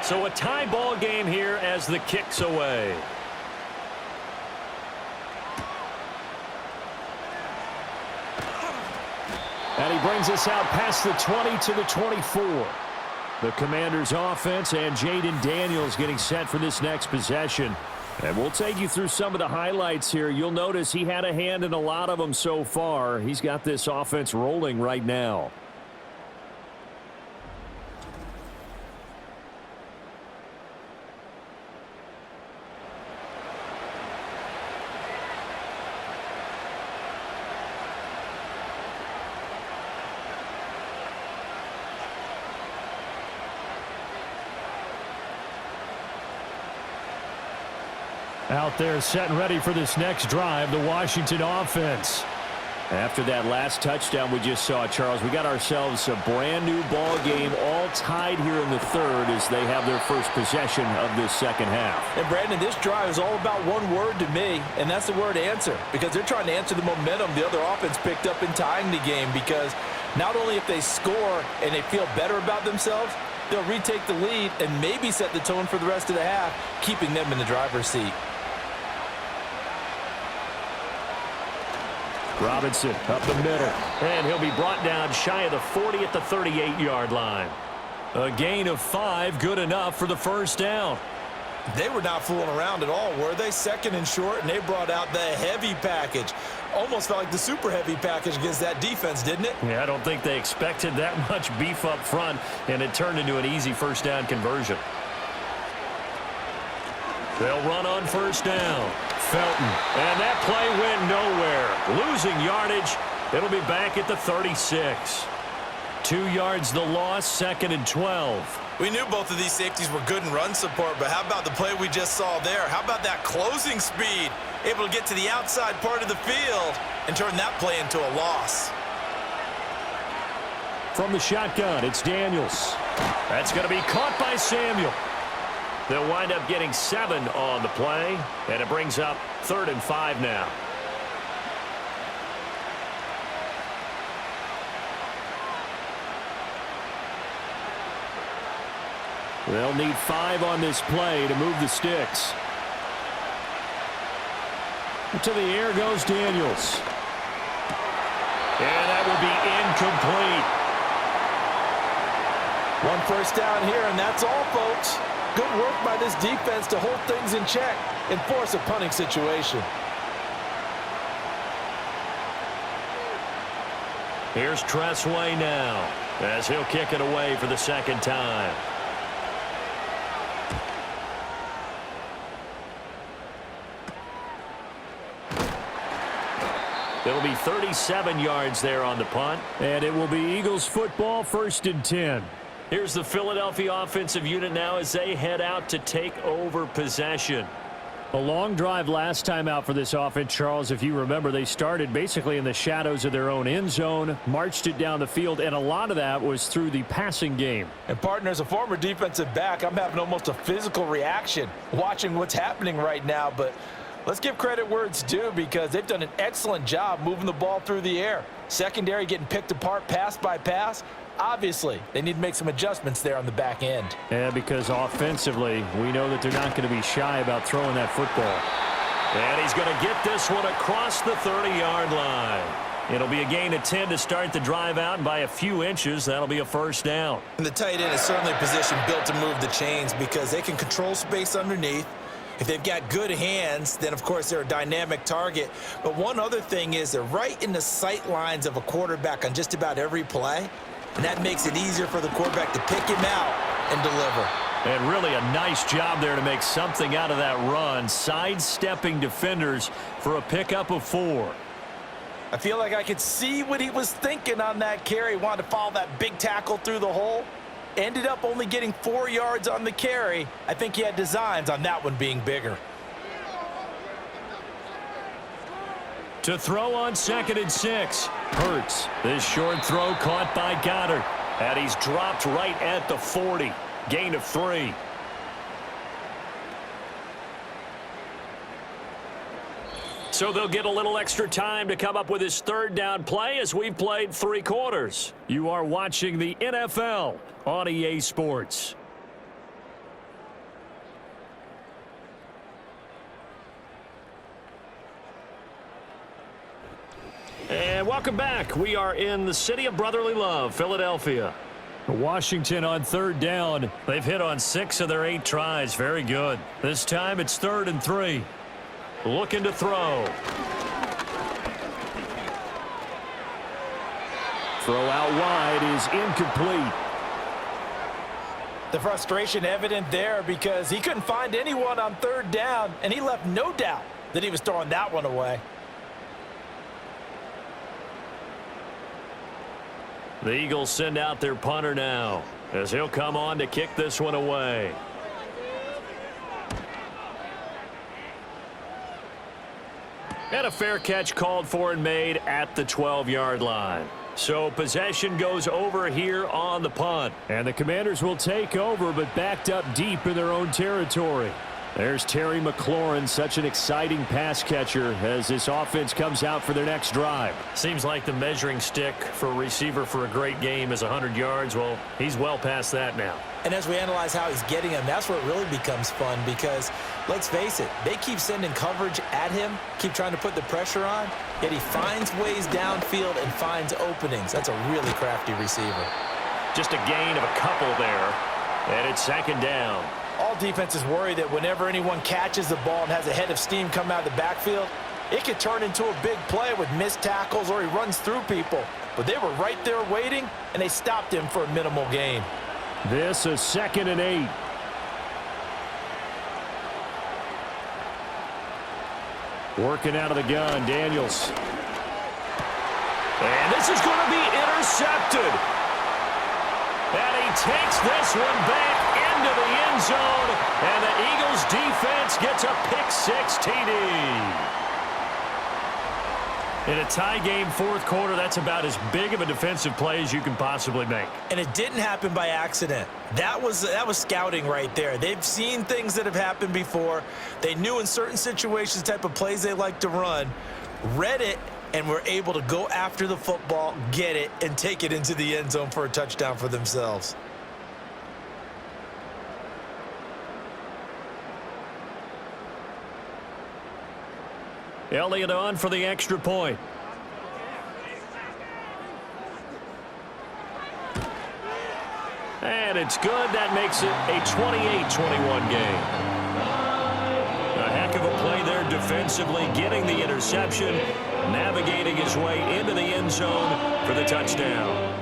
So a tie ball game here as the kick's away. And he brings us out past the 20 to the 24. The Commanders offense and Jaden Daniels getting set for this next possession. And we'll take you through some of the highlights here. You'll notice he had a hand in a lot of them so far. He's got this offense rolling right now. Out there set and ready for this next drive, the Washington offense. After that last touchdown we just saw, Charles, we got ourselves a brand new ball game, all tied here in the third as they have their first possession of this second half. And Brandon, this drive is all about one word to me, and that's the word answer, because they're trying to answer the momentum the other offense picked up in tying the game, because not only if they score and they feel better about themselves, they'll retake the lead and maybe set the tone for the rest of the half, keeping them in the driver's seat. Robinson up the middle. And he'll be brought down shy of the 40 at the 38-yard line. A gain of 5, good enough for the first down. They were not fooling around at all, were they? Second and short, and they brought out the heavy package. Almost felt like the super heavy package against that defense, didn't it? Yeah, I don't think they expected that much beef up front, and it turned into an easy first down conversion. They'll run on first down. Felton, and that play went nowhere. Losing yardage. It'll be back at the 36. 2 yards the loss, second and 12. We knew both of these safeties were good in run support, but how about the play we just saw there? How about that closing speed? Able to get to the outside part of the field and turn that play into a loss. From the shotgun, it's Daniels. That's going to be caught by Samuel. They'll wind up getting 7 on the play, and it brings up 3rd and 5 now. They'll need 5 on this play to move the sticks. To the air goes Daniels. And that will be incomplete. One first down here, and that's all, folks. Good work by this defense to hold things in check and force a punting situation. Here's Tressway now as he'll kick it away for the second time. It'll be 37 yards there on the punt. And it will be Eagles football, 1st and 10. Here's the Philadelphia offensive unit now as they head out to take over possession. A long drive last time out for this offense, Charles. If you remember, they started basically in the shadows of their own end zone, marched it down the field, and a lot of that was through the passing game. And, partner, as a former defensive back, I'm having almost a physical reaction watching what's happening right now. But let's give credit where it's due, because they've done an excellent job moving the ball through the air. Secondary getting picked apart pass by pass. Obviously, they need to make some adjustments there on the back end. Yeah, because offensively, we know that they're not going to be shy about throwing that football. And he's going to get this one across the 30-yard line. It'll be a gain of 10 to start the drive out, and by a few inches, that'll be a first down. And the tight end is certainly a position built to move the chains, because they can control space underneath. If they've got good hands, then, of course, they're a dynamic target. But one other thing is they're right in the sight lines of a quarterback on just about every play. And that makes it easier for the quarterback to pick him out and deliver. And really a nice job there to make something out of that run, sidestepping defenders for a pickup of 4. I feel like I could see what he was thinking on that carry. Wanted to follow that big tackle through the hole. Ended up only getting 4 yards on the carry. I think he had designs on that one being bigger. To throw on 2nd and 6. Hurts. This short throw caught by Goddard. And he's dropped right at the 40. Gain of 3. So they'll get a little extra time to come up with his 3rd down play as we've played 3 quarters. You are watching the NFL on EA Sports. Welcome back. We are in the city of brotherly love, Philadelphia. Washington on third down. They've hit on 6 of their 8 tries. Very good. This time it's 3rd and 3. Looking to throw. Throw out wide is incomplete. The frustration evident there because he couldn't find anyone on third down, and he left no doubt that he was throwing that one away. The Eagles send out their punter now as he'll come on to kick this one away. And a fair catch called for and made at the 12-yard line. So possession goes over here on the punt. And the Commanders will take over, but backed up deep in their own territory. There's Terry McLaurin, such an exciting pass catcher as this offense comes out for their next drive. Seems like the measuring stick for a receiver for a great game is 100 yards. Well, he's well past that now. And as we analyze how he's getting them, that's where it really becomes fun because, let's face it, they keep sending coverage at him, keep trying to put the pressure on, yet he finds ways downfield and finds openings. That's a really crafty receiver. Just a gain of a couple there, and it's 2nd down. All defenses worry that whenever anyone catches the ball and has a head of steam come out of the backfield, it could turn into a big play with missed tackles or he runs through people. But they were right there waiting, and they stopped him for a minimal gain. This is 2nd and 8. Working out of the gun, Daniels. And this is going to be intercepted. And he takes this one back into the end zone, and the Eagles defense gets a pick-6 TD. In a tie game 4th quarter, that's about as big of a defensive play as you can possibly make. And it didn't happen by accident. That was scouting right there. They've seen things that have happened before. They knew in certain situations the type of plays they like to run, read it, and were able to go after the football, get it, and take it into the end zone for a touchdown for themselves. Elliott on for the extra point. And it's good. That makes it a 28-21 game. A heck of a play there defensively, getting the interception, navigating his way into the end zone for the touchdown.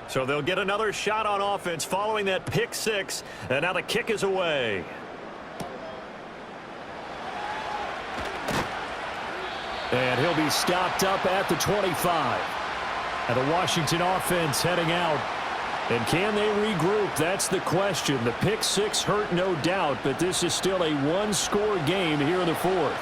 So they'll get another shot on offense following that pick-6, and now the kick is away. And he'll be stopped up at the 25. And the Washington offense heading out. And can they regroup? That's the question. The pick-6 hurt, no doubt, but this is still a one-score game here in the 4th.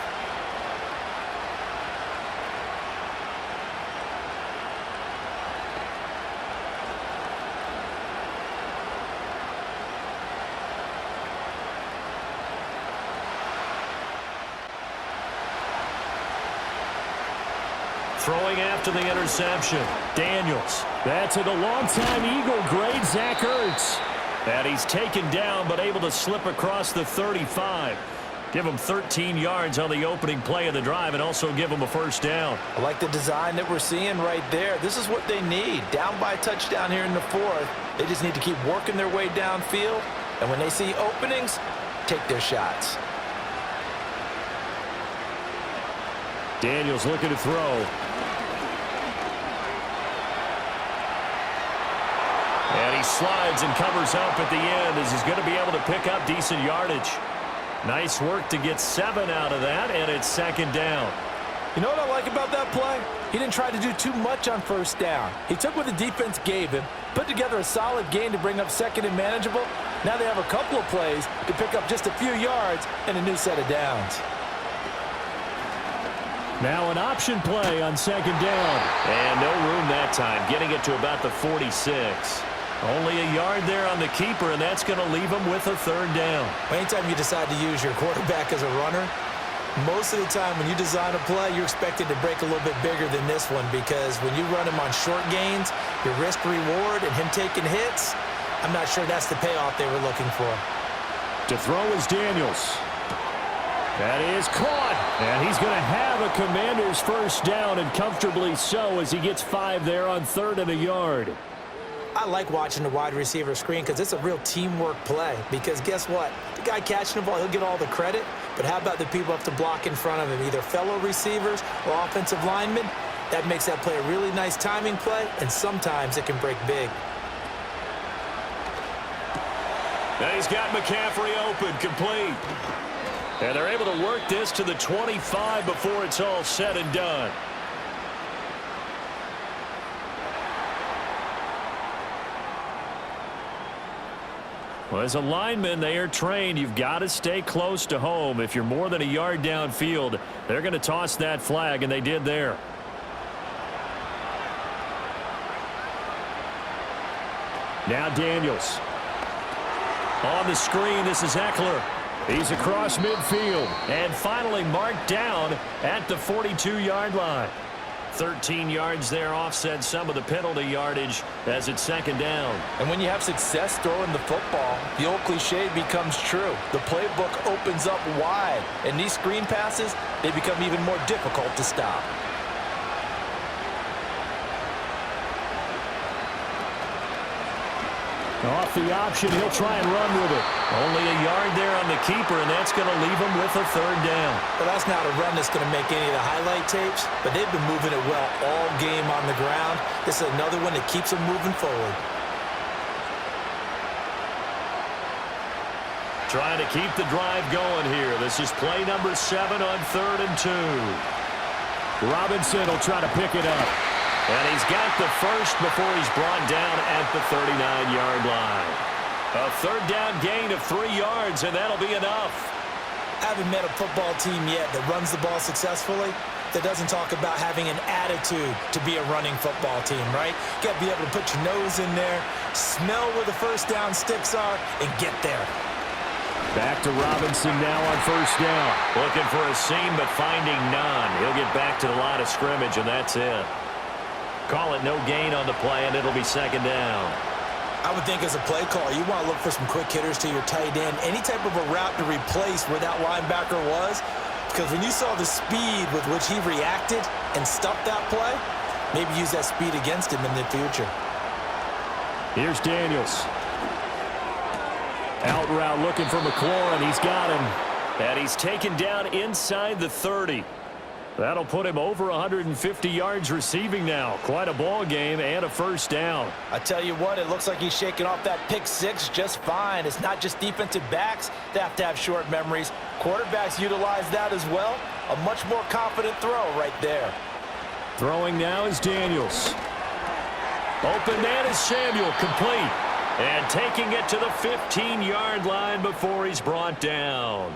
Throwing after the interception, Daniels. That's at the longtime Eagle grade, Zach Ertz. And he's taken down but able to slip across the 35. Give him 13 yards on the opening play of the drive and also give him a 1st down. I like the design that we're seeing right there. This is what they need. Down by a touchdown here in the 4th. They just need to keep working their way downfield. And when they see openings, take their shots. Daniels looking to throw. And he slides and covers up at the end as he's going to be able to pick up decent yardage. Nice work to get 7 out of that, and it's 2nd down. You know what I like about that play? He didn't try to do too much on 1st down. He took what the defense gave him, put together a solid gain to bring up 2nd and manageable. Now they have a couple of plays to pick up just a few yards and a new set of downs. Now an option play on 2nd down. And no room that time, getting it to about the 46. Only a yard there on the keeper, and that's going to leave him with a third down. Anytime you decide to use your quarterback as a runner, most of the time when you design a play, you're expected to break a little bit bigger than this one, because when you run him on short gains, your risk-reward and him taking hits, I'm not sure that's the payoff they were looking for. To throw is Daniels. That is caught, and he's going to have a Commander's first down, and comfortably so, as he gets 5 there on 3rd and a yard. I like watching the wide receiver screen because it's a real teamwork play. Because guess what? The guy catching the ball, he'll get all the credit. But how about the people who have to block in front of him, either fellow receivers or offensive linemen? That makes that play a really nice timing play, and sometimes it can break big. And he's got McCaffrey open, complete. And they're able to work this to the 25 before it's all said and done. Well, as a lineman, they are trained. You've got to stay close to home. If you're more than a yard downfield, they're going to toss that flag, and they did there. Now Daniels. On the screen, this is Eckler. He's across midfield and finally marked down at the 42-yard line. 13 yards there, offset some of the penalty yardage as it's second down. And when you have success throwing the football, the old cliche becomes true. The playbook opens up wide, and these screen passes, they become even more difficult to stop. Off the option, he'll try and run with it. Only a yard there on the keeper, and that's going to leave him with a third down. Well, that's not a run that's going to make any of the highlight tapes, but they've been moving it well all game on the ground. This is another one that keeps them moving forward. Trying to keep the drive going here. This is play number 7 on 3rd and 2. Robinson will try to pick it up. And he's got the first before he's brought down at the 39-yard line. A third down gain of 3 yards, and that'll be enough. I haven't met a football team yet that runs the ball successfully that doesn't talk about having an attitude to be a running football team, right? You got to be able to put your nose in there, smell where the first down sticks are, and get there. Back to Robinson now on first down. Looking for a seam, but finding none. He'll get back to the line of scrimmage, and that's it. Call it no gain on the play, and it'll be second down. I would think as a play call, you want to look for some quick hitters to your tight end. Any type of a route to replace where that linebacker was. Because when you saw the speed with which he reacted and stuffed that play, maybe use that speed against him in the future. Here's Daniels. Out route looking for McLaurin. He's got him. And he's taken down inside the 30. That'll put him over 150 yards receiving now. Quite a ball game and a first down. I tell you what, it looks like he's shaking off that pick 6 just fine. It's not just defensive backs that have to have short memories. Quarterbacks utilize that as well. A much more confident throw right there. Throwing now is Daniels. Open man is Samuel, complete. And taking it to the 15-yard line before he's brought down.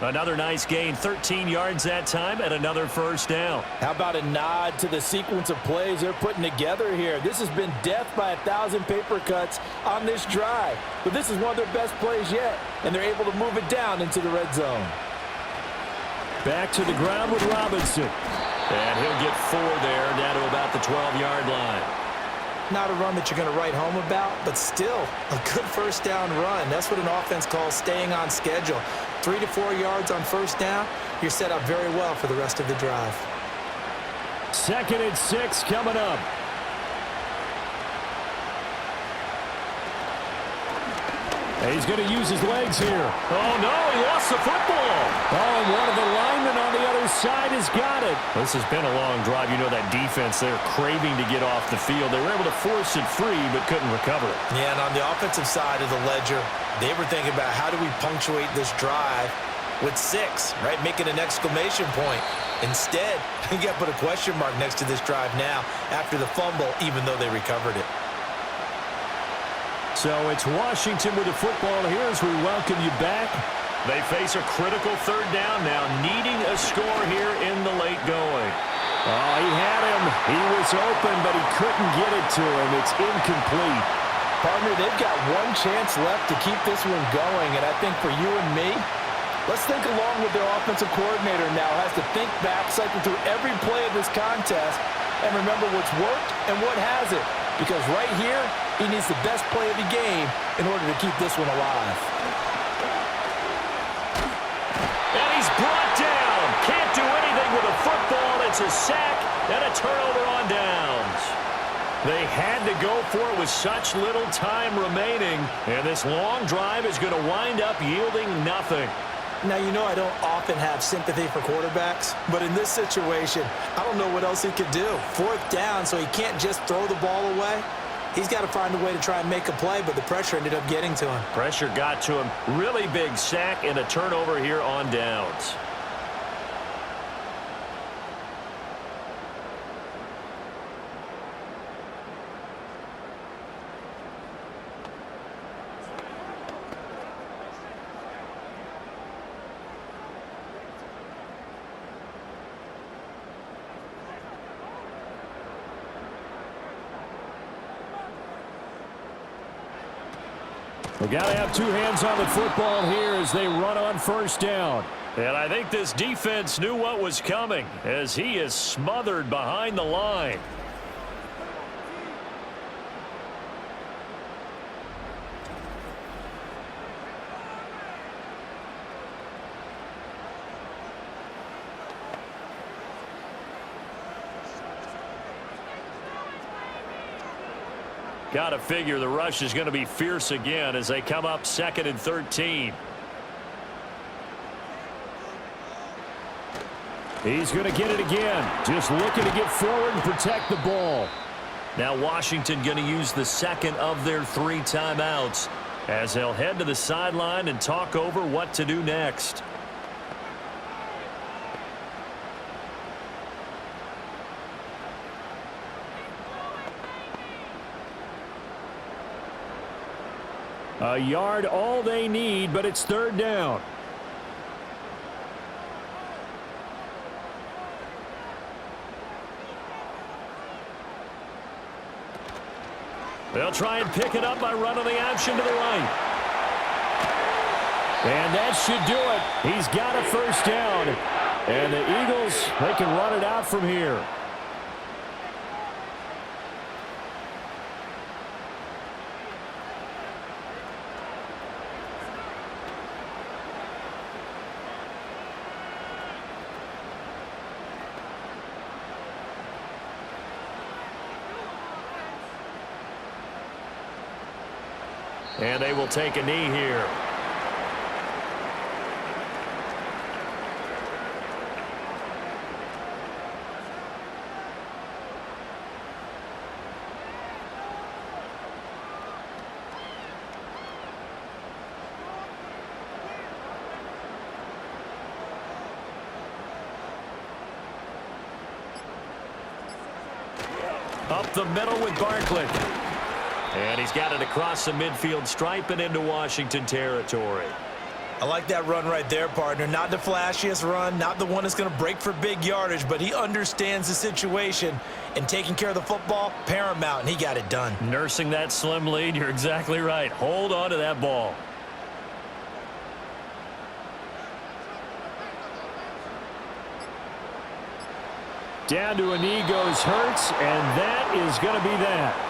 Another nice gain, 13 yards that time, and another first down. How about a nod to the sequence of plays they're putting together here? This has been death by 1,000 paper cuts on this drive. But this is one of their best plays yet, and they're able to move it down into the red zone. Back to the ground with Robinson. And he'll get 4 there, down to about the 12-yard line. Not a run that you're going to write home about, but still a good first down run. That's what an offense calls staying on schedule. 3 to 4 yards on first down, you're set up very well for the rest of the drive. 2nd and 6 coming up. He's going to use his legs here. Oh, no, he lost the football. Oh, and one of the linemen on the other side has got it. This has been a long drive. You know that defense, they're craving to get off the field. They were able to force it free, but couldn't recover it. Yeah, and on the offensive side of the ledger, they were thinking about how do we punctuate this drive with 6, right? Making an exclamation point. Instead, you got to put a question mark next to this drive now after the fumble, even though they recovered it. So it's Washington with the football here as we welcome you back. They face a critical third down now, needing a score here in the late going. Oh, he had him. He was open, but he couldn't get it to him. It's incomplete. Partner, they've got one chance left to keep this one going, and I think for you and me, let's think along with their offensive coordinator now. Has to think back, cycle through every play of this contest, and remember what's worked and what hasn't. Because right here, he needs the best play of the game in order to keep this one alive. And he's brought down. Can't do anything with a football. It's a sack and a turnover on downs. They had to go for it with such little time remaining, and this long drive is going to wind up yielding nothing. Now, you know I don't often have sympathy for quarterbacks, but in this situation, I don't know what else he could do. 4th down, so he can't just throw the ball away. He's got to find a way to try and make a play, but the pressure ended up getting to him. Pressure got to him. Really big sack and a turnover here on downs. We got to have 2 hands on the football here as they run on 1st down. And I think this defense knew what was coming as he is smothered behind the line. Got to figure the rush is going to be fierce again as they come up 2nd and 13. He's going to get it again. Just looking to get forward and protect the ball. Now Washington going to use the 2nd of their 3 timeouts as they'll head to the sideline and talk over what to do next. A yard all they need, but it's 3rd down. They'll try and pick it up by running the option to the right. And that should do it. He's got a 1st down. And the Eagles, they can run it out from here. And they will take a knee here. Up the middle with Barkley. And he's got it across the midfield stripe and into Washington territory. I like that run right there, partner. Not the flashiest run, not the one that's going to break for big yardage, but he understands the situation, and taking care of the football, paramount, and he got it done. Nursing that slim lead, you're exactly right. Hold on to that ball. Down to a knee goes Hurts, and that is going to be that.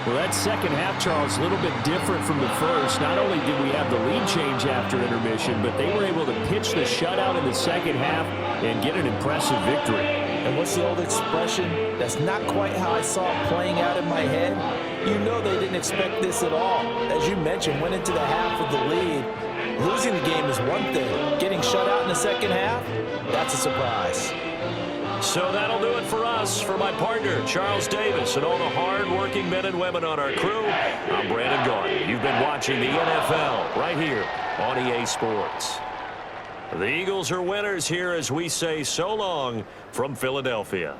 Well, that 2nd half, Charles, a little bit different from the first. Not only did we have the lead change after intermission, but they were able to pitch the shutout in the 2nd half and get an impressive victory. And what's the old expression? That's not quite how I saw it playing out in my head. You know they didn't expect this at all. As you mentioned, went into the half with the lead. Losing the game is one thing. Getting shut out in the 2nd half, that's a surprise. So that'll do it for us. For my partner, Charles Davis, and all the hard-working men and women on our crew, I'm Brandon Gaudin. You've been watching the NFL right here on EA Sports. The Eagles are winners here as we say so long from Philadelphia.